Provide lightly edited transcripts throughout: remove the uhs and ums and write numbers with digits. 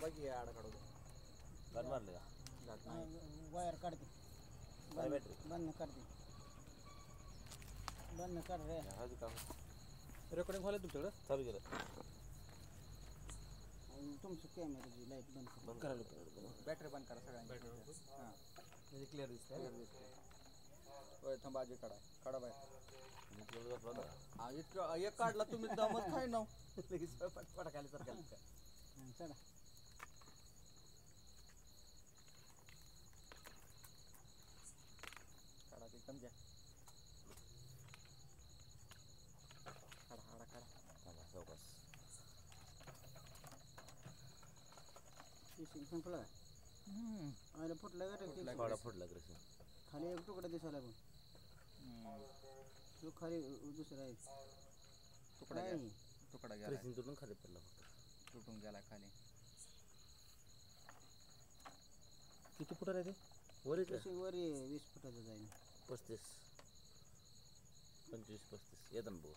बघी आडा काढू गाड मारले का जात नाही वायर काढते काय बॅटरी बंद काढते बंद काढ रे हा काम रेकॉर्डिंग व्हायला तुमच्याकडं चालू केलं तुमचं कॅमेराची लाईट बंद कर बंद करायला बॅटरी बंद करा सगळ्यांनी बॅटरी हां म्हणजे क्लिअर दिसते होय थांबा आजी काढा बाहेर हा इतकं एक काढला तुम्ही दमच खाय ना लगेच पटाखाली सरकार चला काढा ते एकदम घ्या काढा चौकास संपला आयला फुटला का फाडा फुटला कृष्ण खाली एक तुकडा दिसायला पण तो खाली दुसरा आहे तुकडा गेला कृष्ण तुटून खाली पडला फक्त तुटून गेला खाली किती फुट आहे ते वर तशी वर 20 फुटाचं जाईल 35 25 35 येतं ना भाऊ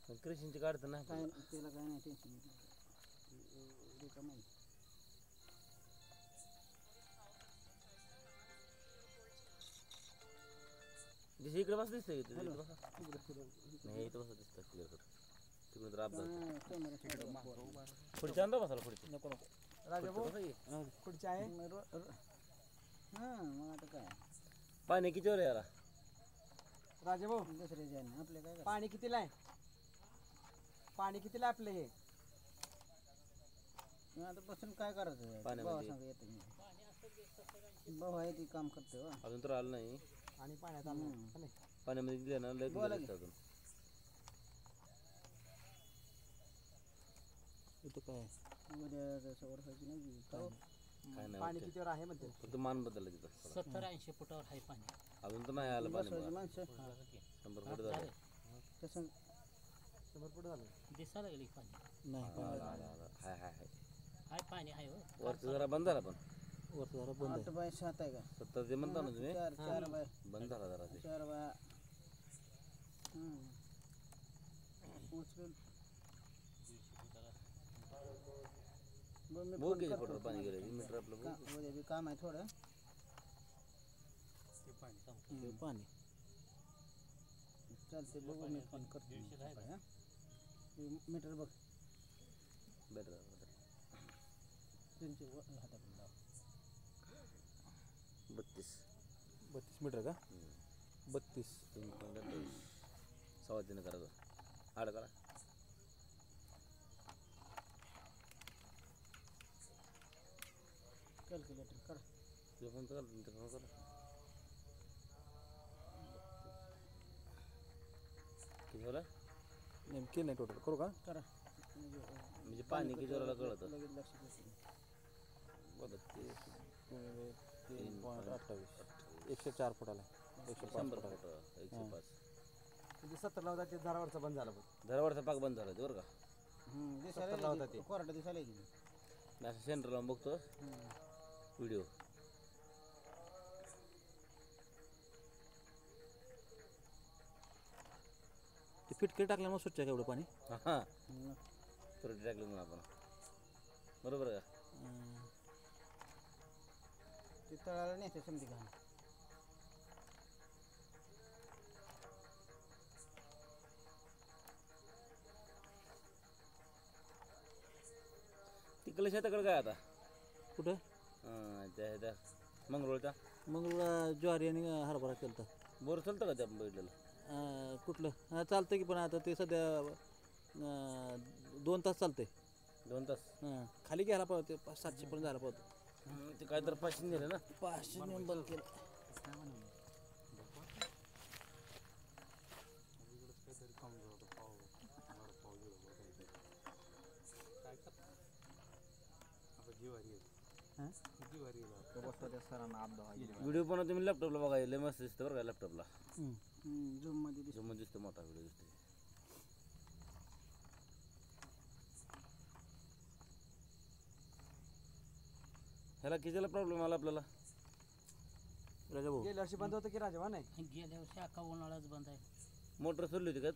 पण कृष्णची काढतं ना काय त्याला काय नाही टेन्शन रिकाम आहे जसे इकडे बस दिसतंय नाही इथं बस दिसतं क्लिअर कट तिकडून तर अपघात पुढच्या अंदा बसायला पुढची नको राजा भाऊ पुढची आहे हां मग आता काय पाणी किती वर याला राजा भाऊ दुसरे जाईल ना आपल्या काय पाणी कितीला आहे पाणी कितीला आपलं हे आता बसून काय करायचं पाण्यामध्ये. भावा सांग येतं भाऊ आहे ती काम करते हो अजून तर आलं नाही आणि पाण्यात आलं नाही पाण्यामध्ये दिलं ना लय बोला दिलं अजून इथं काय उद्या जसं वर्षाची नाही काय काय नाही पाणी ओके. कितीवर आहे म्हणते फक्त मान बदलला तिथं 70-80 फुटावर आहे पाणी अजून तर नाही आलं पाणी बसवायची बघा. माणसं 100 फूट झालं तसं 100 फूट झालं दिसायला लागली पाणी नाही आलं. हाय हाय हाय हाय पाणी आहे हो वरचं जरा बंद झाला पण वरचं जरा बंद 8 बाय 7 आहे का 70 ते म्हणता ना तुम्ही 4 बाय बंद झाला जरा ते 4 बाय उचलून बघू किती फुट पाणी गेलं मीटर आपलं बघू. उद्या बी काम आहे थोडं पाणी चालते बघू मी फोन करतो मीटर बघ बेटर त्यांचे हाताकडे लाव 32 मीटर का 32 3.28 करायचं आड करा कॅल्क्युलेटर कर तुझ्या फोन चालू तुमच्या फोन करा किती झालं नेमकी नाही टोटल करू का करा म्हणजे पाणी किती जोराला कळतं लगेच लक्षात येते 3.28 104 फुटाला 105 100 फुट 105 म्हणजे 70 ला ते झाडावरचा बंद झाला बघ दरवारचा पाक बंद झाला बरं का दिसायला कोरडा दिसायला की मी असं सेंटर लावून बघतो व्हिडिओ ते फिटके टाकल्यामुळे स्वच्छ आहे एवढं पाणी हां परत टाकलं म्हणून आपण बरोबर का ते तळाला नाही समधी घाण तिकडल्या शेताकडे काय आता कुठं त्या मंगरुळचा मग ज्वारी आणि हरभरा केलं बोर चालतं का त्या बैठलेलं कुठलं चालतं की पण आता ते सध्या 2 तास चालतंय 2 तास खाली घ्यायला पाहिजे 700 पर्यंत जायला पाहिजे ते काय तर 500 दिलं ना 500 बंद केलं व्हिडिओ पण तुम्ही लॅपटॉपला बघा लय मस्त दिसतं बरं का लॅपटॉपला झूम मध्ये झूम दिसतो मोठा व्हिडिओ दिसतो ह्याला कितीला प्रॉब्लेम आला आपल्याला राजा भाऊ गेल्या वर्षी बंद होतं की राजा नाही गेल्या वर्षी अख्खा उन्हाळाच बंद आहे मोटर सोडली होती का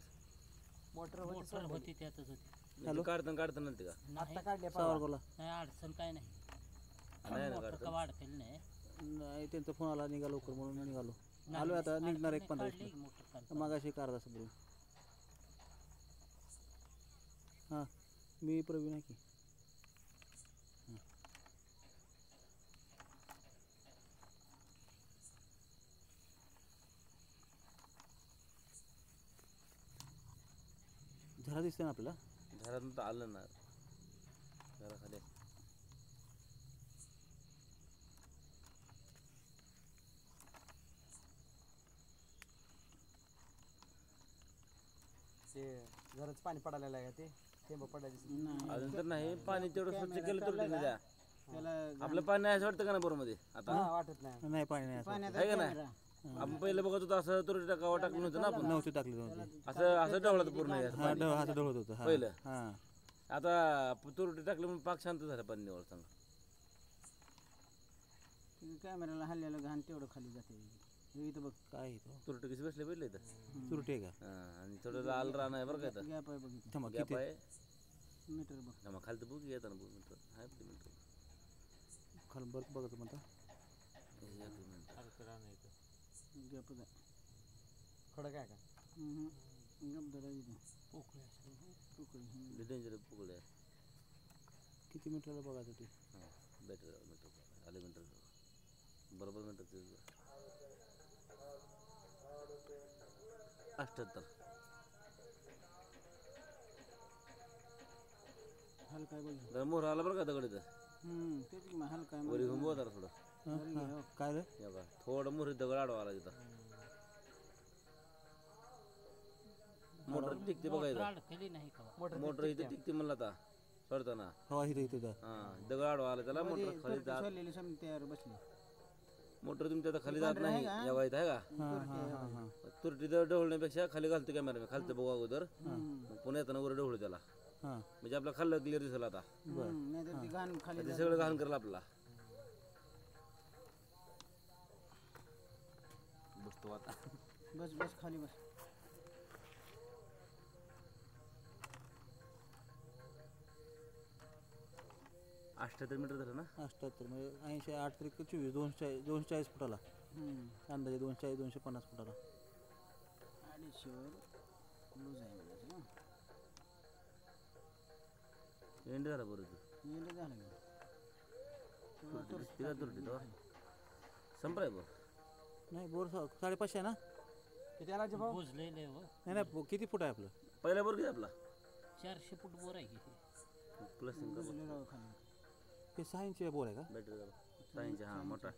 मोटर होती त्यातच होती हॅलो काढताना ते का नाही सावरगावला नाही अडचण काय नाही नाही ना मोटर काढताना का वाढतील नाही नाही त्यांचा फोन आला निघा लवकर म्हणून निघालो नाही, आलो आता निघणार एक अडचण 15 काढली मोटर काल. मिनिट मागाशी एक अर्धा तास हां मी प्रवीण आहे की झरा दिसते ना आपल्याला घरातून तर आलं ना घराखाली ते घरच पाणी पडायला आहे का ते थेंब पडायचे नाही अजून तर नाही पाणी तेवढं स्वच्छ केलं तर द्या त्याला आपलं पाणी आहे असं वाटतं का ना बरोबर आता वाटत नाही नाही पाणी नाही असं. आहे का नाही आपण पहिलं बघत होतो असं तुरटी टाकावं टाकलं होतं ना आपण नव्हती टाकली नव्हती असं असं ढवळत पूर्ण हे असं हा पाणी. हात ढवळत होतं हा पहिलं. हां आता तुरटी टाकली म्हणून पाक शांत झालं पाणी निवड सांगा कॅमेराला हल्ल्याला घाण तेवढं खाली जाते इथं बघ काय तो तुरटी कशी बसले पहिले इथं तुरटे का आणि थोडं लाल रान आहे बरं का इथं गॅप आहे बघितलं थांबा गॅप किती आहे मीटर बघ थांबा खाली तर बघ येताना बघ मिनिट आहे किती मिनिट खाली बरं बघत म्हणता गॅप आहे खडक आहे का गप जरा इथं पोकळी असेल. पोकळी डेंजर पकडे किती मीटरला बघायचं ते हां बेटर मीटर आले मीटर बरोबर मीटर ते 78 हलका आहे बघ जरा मोहर आला बरं का दगड इथं तेच की मग हलका आहे वरी घेऊन जरा थोडं काय रे हे बघा थोडं मोहरी दगड आडवा आला तिथं मोटर टिकते बघा मोटर इथं अडकली नाही का मोटर इथं टिकते म्हणलं आता सोडताना हवा इथं इथं हां दगड आडवा आला त्याला मोटर खाली जात सोडलेली समजा तयार बसली मोटर तुमच्या आता खाली जात नाही यावा इथं आहे का हां हां हां तुरटी ढवळण्यापेक्षा खाली घालतो कॅमेरा खालतं बघू अगोदर मग पुन्हा येताना वर ढवळू त्याला हां म्हणजे आपला खाल्लं क्लिअर दिसलं आता नाही घाण खाली ते सगळं घाण करेल आपला बसतो आता बस बस खाली बस अठ्ठ्याहत्तर मीटर झालं ना 78 म्हणजे 80 8 तरी 24 240 फुटाला अंदाजे 240 250 फुटाला 250 लूज आहे म्हणायचं एंड झाला बरं एंड झालं तुरटी दिसते का तुरटी तेव्हा संपलाय बरं नाही बोर 550 आहे ना किती आला भाऊ बुजलेले हो नाही नाही किती फूट आहे आपलं पहिला बरं किती आपला 400 फूट बोर आहे की हे. प्लस हे 6 इंच बोर आहे का बॅटरी झाला 6 इंच हां मोठा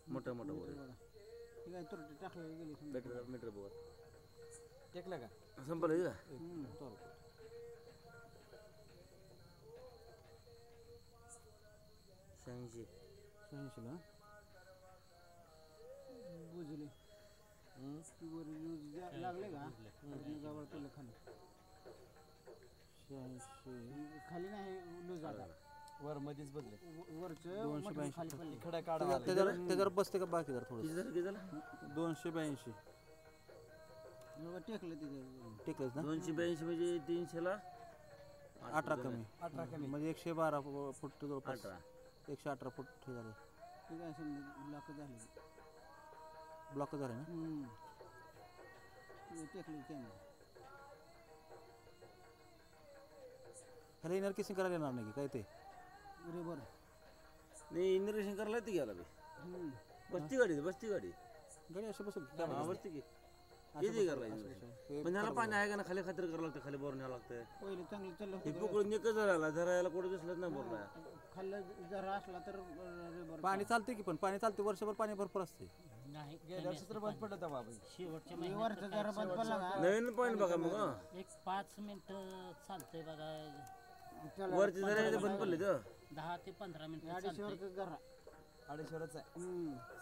मोठा मोठा बोर हे काय तुरटी टाकलेली गेली बॅटरी मीटर बोर टेकलं का संपलं का 86 86 ना बुजले वर यूज लागले का जवळ तुला खाली 86 खाली नाही लूज झाला वर मध्येच बदले वरचं मटण खाली पडले खडा काढा त्याच्यावर बसते का बाकी जरा किती थोडं झालं किती झालं 282 टेकलं तिथे टेकलंच ना 282 म्हणजे 300 ला 18 कमी 18 कमी म्हणजे 112 फूट जवळपास 18 118 फूट हे झालं ठीक आहे ब्लॉक झाले ब्लॉक झाले ना टेकलं कॅमेरा ह्याला इनर केसिंग करायला येणार नाही की काय ते बरोबर नाही इनरेशन करायला येते गेला बसती गाडी गाडी अशी बसून हां बसती की किती करायला पण त्याला पाणी आहे का ना खाली खात्री करावं लागतं खाली बोर न्यावं लागतं पहिले चांगलं चाललं हे पकडून एकच झाला धरायला कुठं दिसलंच नाही बोरला खाल्लं जरा असला तर पाणी चालते की पण पाणी चालते वर्षभर पाणी भरपूर असते नाही गेल्या वर्षी तर बंद पडलं बाबा शेवटच्या महिन्यात तर काय नवीन पॉईंट बघा मग हं. एक 5 मिनिटं चालतंय बघा वरची जरा बंद पडले तर 10 ते 15 मिनिटं चालतंय 250 आहे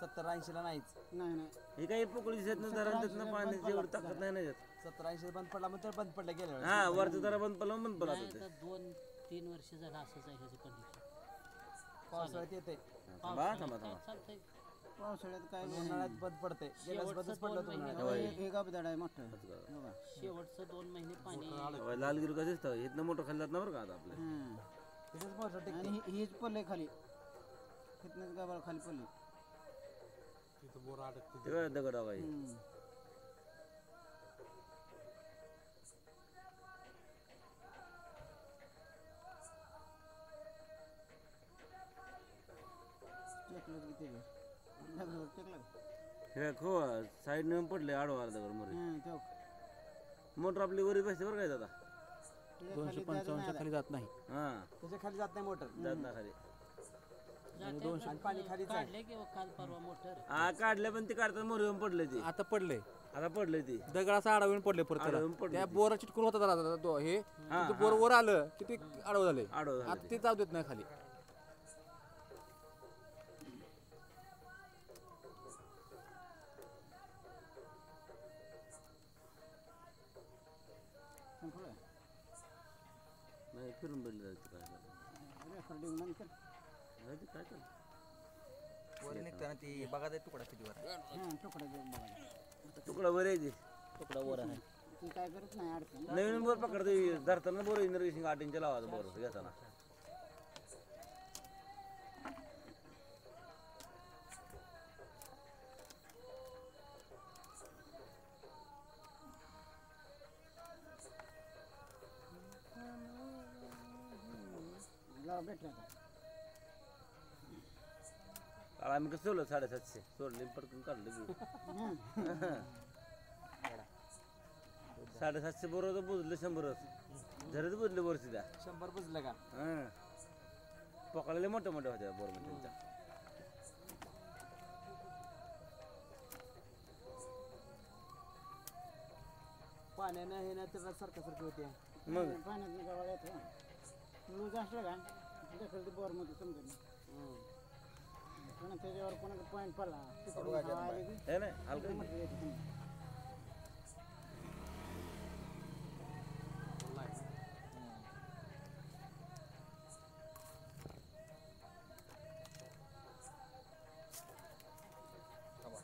70-80 ला नाहीच नाही हे काही पोकळी दिसत नाही धरण देत ना पाणी जेवढं ताकद नाही ना त्यात 70-80 बंद पडला मग तर बंद पडला गेल्या वेळेस. हा वरचं जरा बंद पडला बंद पडला नाही होतं तर 2-3 वर्ष झालं असंच आहे ह्याचं कंडिशन पावसाळ्यात येते थांबा थांबा थांबा चालतंय पावसाळ्यात काय उन्हाळ्यात बंद पडते गेल्याच शेवटचं बंदच पडलं 2 होतं महिने उन्हाळ्यात. हे गाबदाड आहे मोठं बघा. शेवटचं 2 महिने पाणी लालगिरी का दिसतं इथनं मोठं खाल्लं ना बरं का आता आपल्या हं. तिथेच मोठं टेकते. आणि हीच पडले खाली तिथनंच गाबाळ खाली पडले. ते काय दगड हवा आहे. हं. टेकलं की ते दगडावर टेकलं का? हे खो साईड नेऊन पडले आडवा दगड मरे हं, तेव्हा. मोटर आपली वरी बसते बरं काय दादा त्याच्या खाली 255 च्या खाली जात नाही. हा त्याच्या खाली जात नाही मोटर जात ना खाली जाते आणि पाणी खालीच आहे. काढले किंवा काल परवा मोटर हा काढले पण ते काढताना मोर येऊन पडले ते आता पडले आता पडले ते दगडाचा आडवून पडले परत त्याला. आडवून पडले त्या ते. बोरा चिटकून होता त्याला तो हे हा, ते बोर वर आलं की ते आडव झाले आडवं झालं आता ते. ते जाऊ देत नाही खाली. संपलं. नाही फिरून पडले जायचं काय झालं. रेकॉर्डिंग नंतर नाही ते काय चाललं वर निघताना ती बघा ते तुकडा किती वर आहे. हां तुकडा देऊन बघा. तुकडा वर आहे ते. तुकडा वर आहे ती काय करत नाही अडचण. नवीन बोर पकडते धरताना बोर इंद्रसिंग 8 इंच लावायचं बोर घेताना लावा भेटला आता. काल आम्ही कसं सोडलं 750 सोडले पटकन काढलं की हं. 750 बरोबर बुजले 100च झरच बुजले वर्षी त्या 100 बुजलं का हां पकडलेले मोठे मोठे होते बोर त्यांच्या पाण्यानं हे ना त्याला सारखी होते. मग पाण्यात गावाला येतो लूज असलं का त्याच्याकडे बोरमध्ये समजत नाही. पण त्याच्यावर कोणाचा पॉईंट पडला तिकडून हवा आली की हे नाही हलकं मग येतं समजा.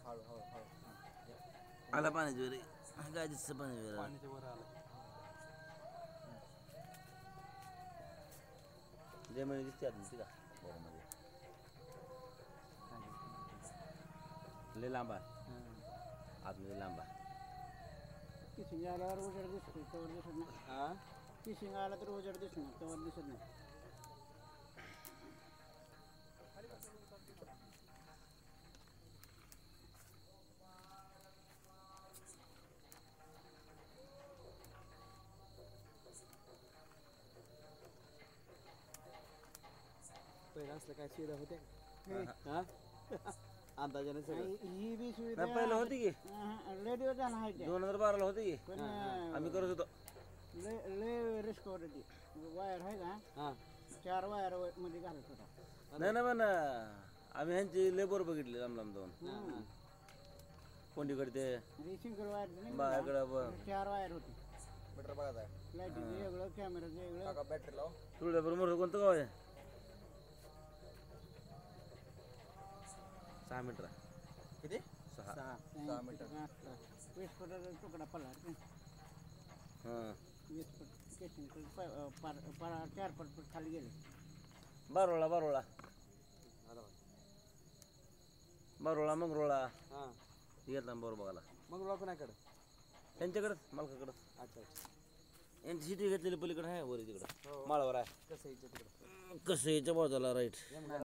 हळू हळू हळू आला पाण्याची वेळी काय दिसतं पाण्याची वेळ जमिनी दिसते आतमध्ये का बोरमध्ये लय लांबा आतमध्ये लांबा किसिंग आल्यावर उजेड दिसतो तेव्हा दिसत नाही. हा किसिंग आला तर उजेड दिसणार तेव्हा दिसत नाही. पहिलं असलं काय सुविधा होते हे, हा अंदाजाने सगळं आणि ही बी सुविधा नाही पहिलं होती की लय दिवस झाला आहे त्या. 2012 ला होती की पण आम्ही करत होतो लय रिस्क होती. वायर आहे का हा 4 वायर मध्ये घालत होता. नाही ना पण आम्ही ह्यांची लेबर बघितली लांब लांब जाऊन कोंडीकडे ते रेसिंग वायर नाही का? बाहेरकडं 4 वायर होती. मीटर बघा आहे लाईटीचं वेगळं कॅमेराचं वेगळं. काका बॅटरी लाव तुळजापूर मोठं कोणतं गाव आहे 6 मीटर किती 6 6 मीटर 20 फुटाचा तुकडा पडला. हां 20 फूट केसिंग 4 फूट खाली गेले. बारोळा आला मंगरोळा हा येतात बरोबर बघायला मग तुला कोणाकडे त्यांच्याकडंच मालकाकडं अच्छा अच्छा यांची सिटी घेतलेली पलीकडे आहे वर तिकडं हो. माळावर आहे कसं यायचं तिकडं कसं याच्या बाजूला राईट